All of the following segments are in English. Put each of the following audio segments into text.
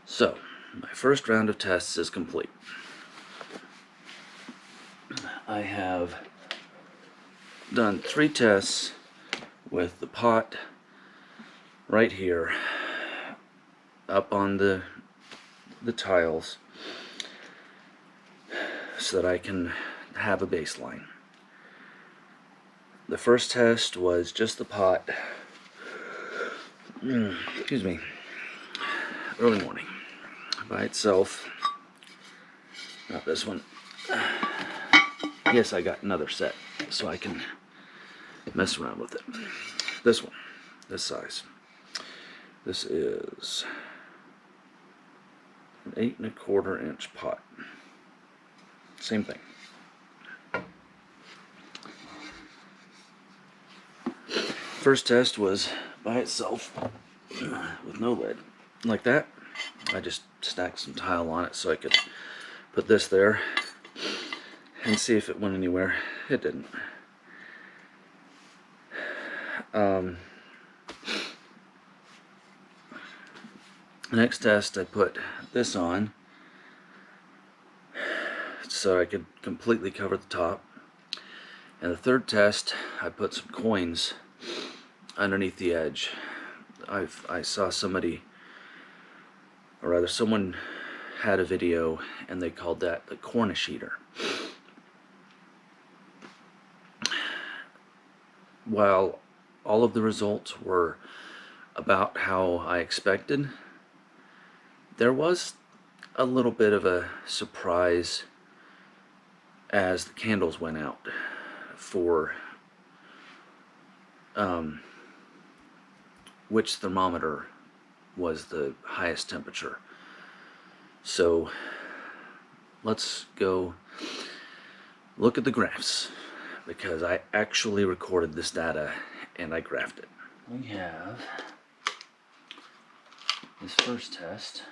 So, my first round of tests is complete. I have done 3 tests with the pot right here up on the tiles so that I can have a baseline. The first test was just the pot, excuse me, early morning by itself. Not this one. Yes, I got another set so I can mess around with it. This one, this size. This is an 8 1/4 inch pot. Same thing. First test was by itself with no lid. Like that. I just stacked some tile on it so I could put this there and see if it went anywhere. It didn't. Next test I put this on so I could completely cover the top. And the third test I put some coins underneath the edge. I saw somebody, or rather someone had a video and they called that the Cornish eater. While all of the results were about how I expected, there was a little bit of a surprise as the candles went out for which thermometer was the highest temperature. So let's go look at the graphs, because I actually recorded this data and I graphed it. We have this first test.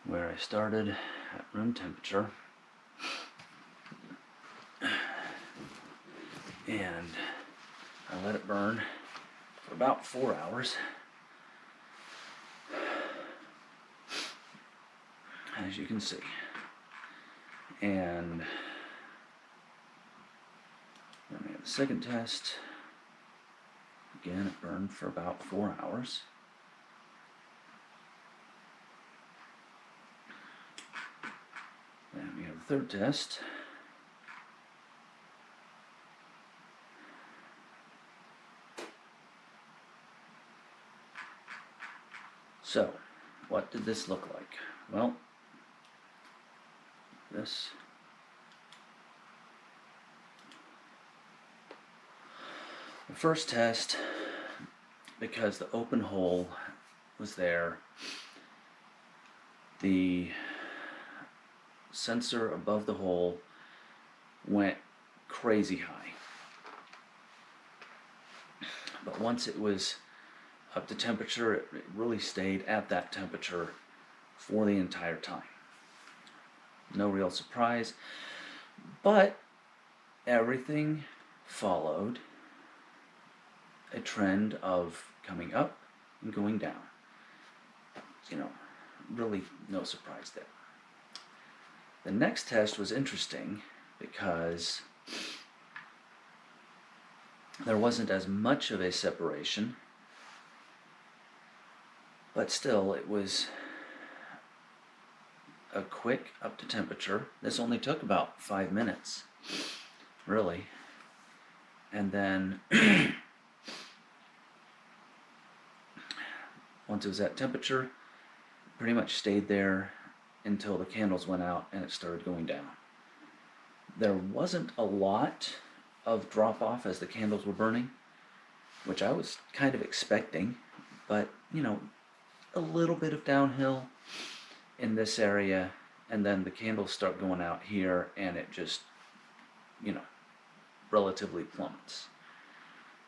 Where I started at room temperature and I let it burn for about 4 hours. As you can see. And then we have the second test. Again, it burned for about 4 hours. Then we have the third test. So, what did this look like? Well, this the first test, because the open hole was there, the sensor above the hole went crazy high. But once it was up to temperature, it really stayed at that temperature for the entire time. No real surprise, but everything followed a trend of coming up and going down. You know, really no surprise there. The next test was interesting because there wasn't as much of a separation, but still it was a quick up to temperature. This only took about 5 minutes, really. And then once it was at temperature, pretty much stayed there until the candles went out and it started going down. There wasn't a lot of drop off as the candles were burning, which I was kind of expecting, but you know, a little bit of downhill in this area, and then the candles start going out here and it just, you know, relatively plummets.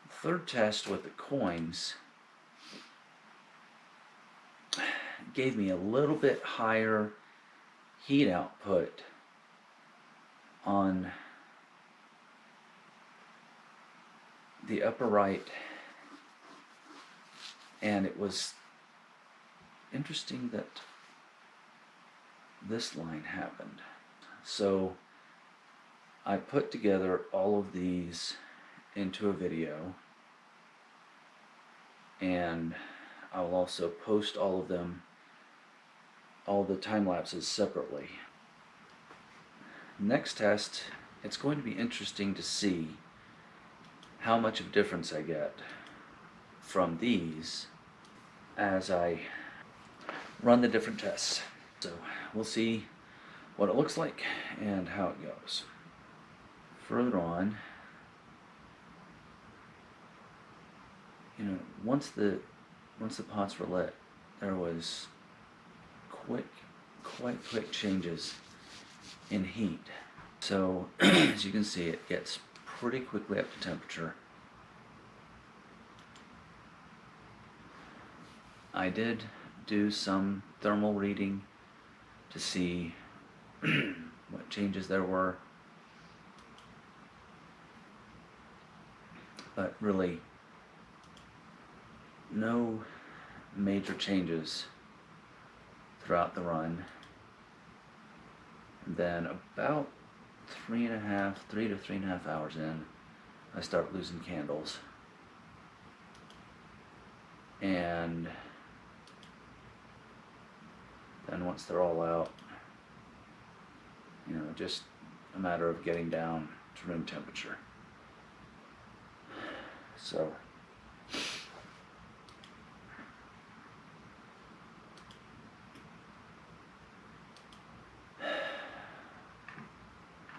The third test with the coins gave me a little bit higher heat output on the upper right And it was interesting that this line happened. So I put together all of these into a video, and I will also post all of them, all the time lapses, separately. Next test, it's going to be interesting to see how much of a difference I get from these as I run the different tests. So we'll see what it looks like and how it goes. Further on, you know, once the pots were lit, there was quite quick changes in heat. So as you can see, it gets pretty quickly up to temperature. I did do some thermal reading to see what changes there were, but really no major changes throughout the run. And then about 3 to 3.5 hours in, I start losing candles. And then once they're all out, you know, just a matter of getting down to room temperature. So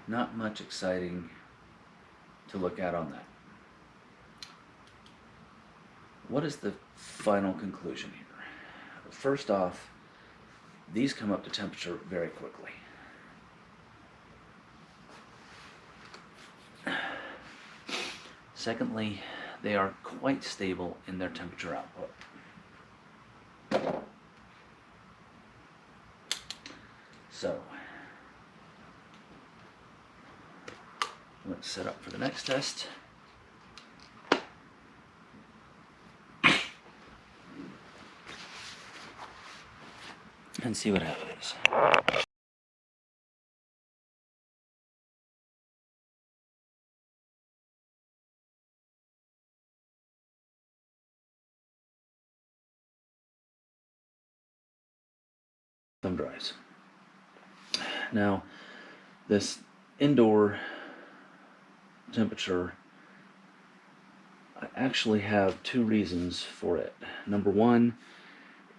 not much exciting to look at on that. What is the final conclusion here? First off, these come up to temperature very quickly. Secondly, they are quite stable in their temperature output. So let's set up for the next test. And see what happens. Thumb drives. Now, this indoor temperature, I actually have two reasons for it. Number one,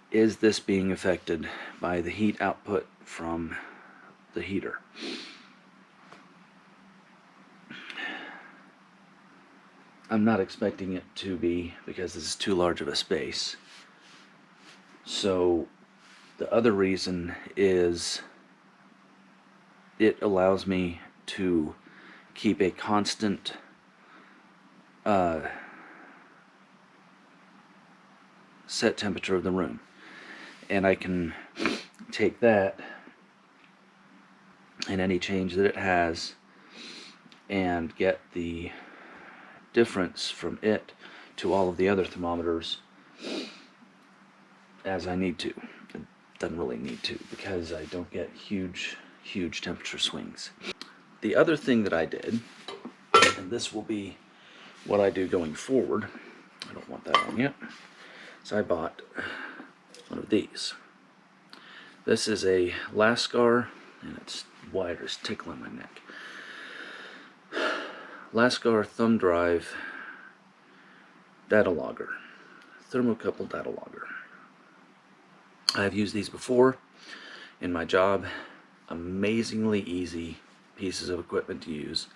is this being affected by the heat output from the heater? I'm not expecting it to be, because this is too large of a space. So the other reason is it allows me to keep a constant set temperature of the room, and I can take that and any change that it has and get the difference from it to all of the other thermometers as I need to. It doesn't really need to, because I don't get huge temperature swings. The other thing that I did, and this will be what I do going forward, I don't want that on yet, so I bought one of these. This is a Lascar, and it's wider, it's tickling my neck. Lascar thumb drive data logger, thermocouple data logger. I've used these before in my job. Amazingly easy pieces of equipment to use.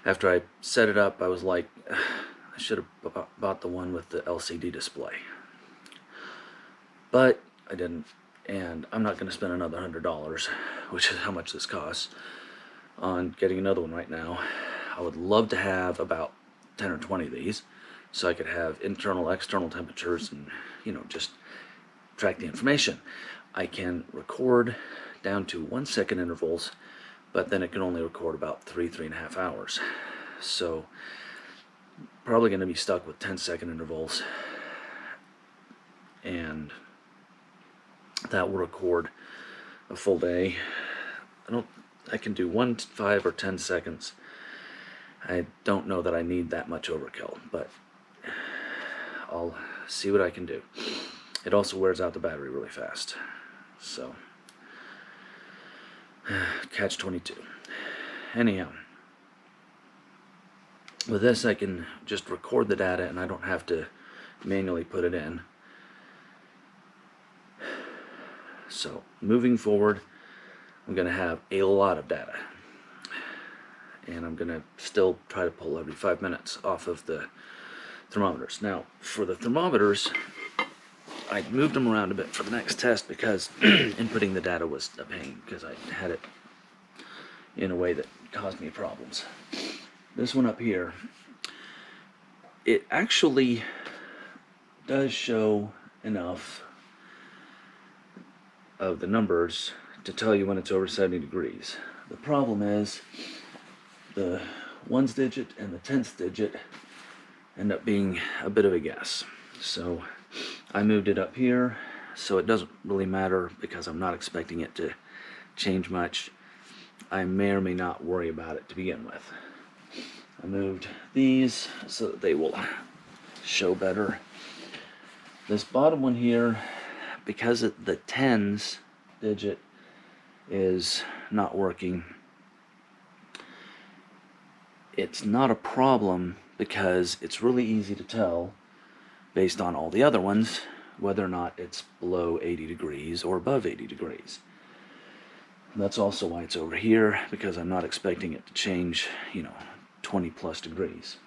After I set it up, I was like, I should have bought the one with the LCD display. But I didn't, and I'm not going to spend another $100, which is how much this costs, on getting another one right now. I would love to have about 10 or 20 of these, so I could have internal, external temperatures and, you know, just track the information. I can record down to 1 second intervals, but then it can only record about 3.5 hours. So probably going to be stuck with 10-second intervals and that will record a full day. I can do 1, 5, or 10 seconds. I don't know that I need that much overkill, but I'll see what I can do. It also wears out the battery really fast, so catch 22. Anyhow, with this I can just record the data and I don't have to manually put it in. So moving forward, I'm going to have a lot of data, and I'm going to still try to pull every 5 minutes off of the thermometers. Now, for the thermometers, I moved them around a bit for the next test because inputting the data was a pain because I had it in a way that caused me problems. This one up here, it actually does show enough of the numbers to tell you when it's over 70 degrees. The problem is the 1's digit and the 10th digit end up being a bit of a guess. So I moved it up here, so it doesn't really matter because I'm not expecting it to change much. I may or may not worry about it to begin with. I moved these so that they will show better. This bottom one here, because the 10's digit is not working, it's not a problem because it's really easy to tell based on all the other ones whether or not it's below 80 degrees or above 80 degrees. And that's also why it's over here, because I'm not expecting it to change, 20 plus degrees.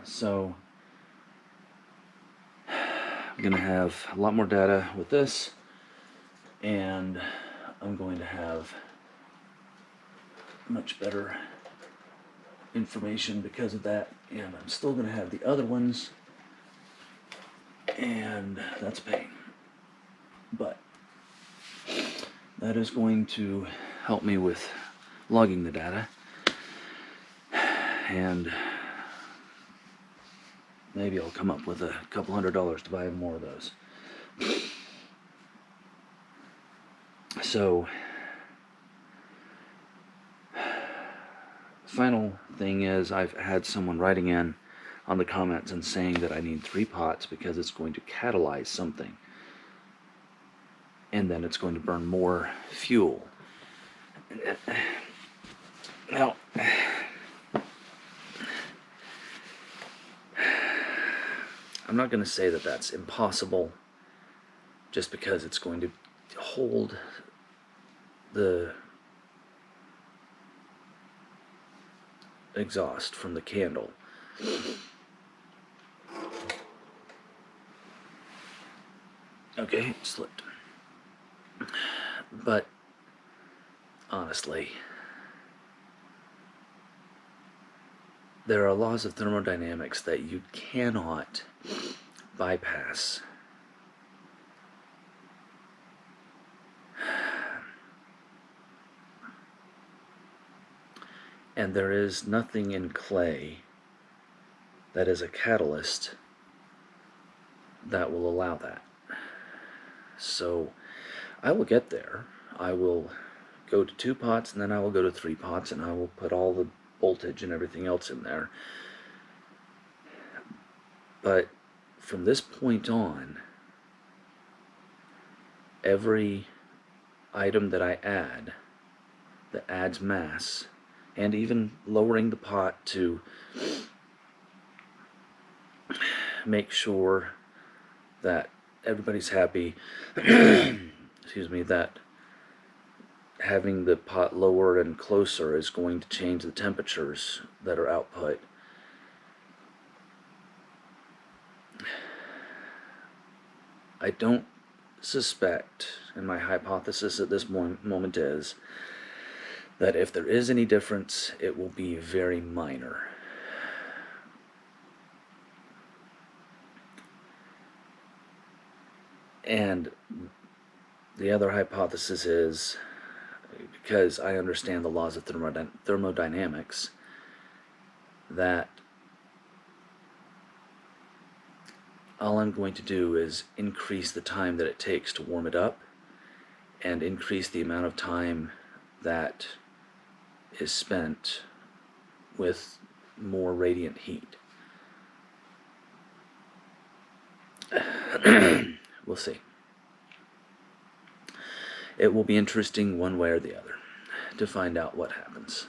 So I'm going to have a lot more data with this, and I'm going to have much better information because of that, and I'm still going to have the other ones, and that's a pain. But that is going to help me with logging the data, and maybe I'll come up with a couple $100 to buy more of those. So, final thing is, I've had someone writing in on the comments and saying that I need 3 pots because it's going to catalyze something, and then it's going to burn more fuel. Now, I'm not going to say that that's impossible just because it's going to hold the exhaust from the candle. Okay, it slipped. But honestly, there are laws of thermodynamics that you cannot bypass. And there is nothing in clay that is a catalyst that will allow that. So I will get there. I will go to 2 pots, and then I will go to 3 pots, and I will put all the voltage and everything else in there. But from this point on, every item that I add that adds mass, and even lowering the pot to make sure that everybody's happy, excuse me, that having the pot lower and closer is going to change the temperatures that are output. I don't suspect, and my hypothesis at this moment is, that if there is any difference, it will be very minor. And the other hypothesis is, because I understand the laws of thermodynamics, that all I'm going to do is increase the time that it takes to warm it up and increase the amount of time that is spent with more radiant heat. We'll see. It will be interesting one way or the other to find out what happens.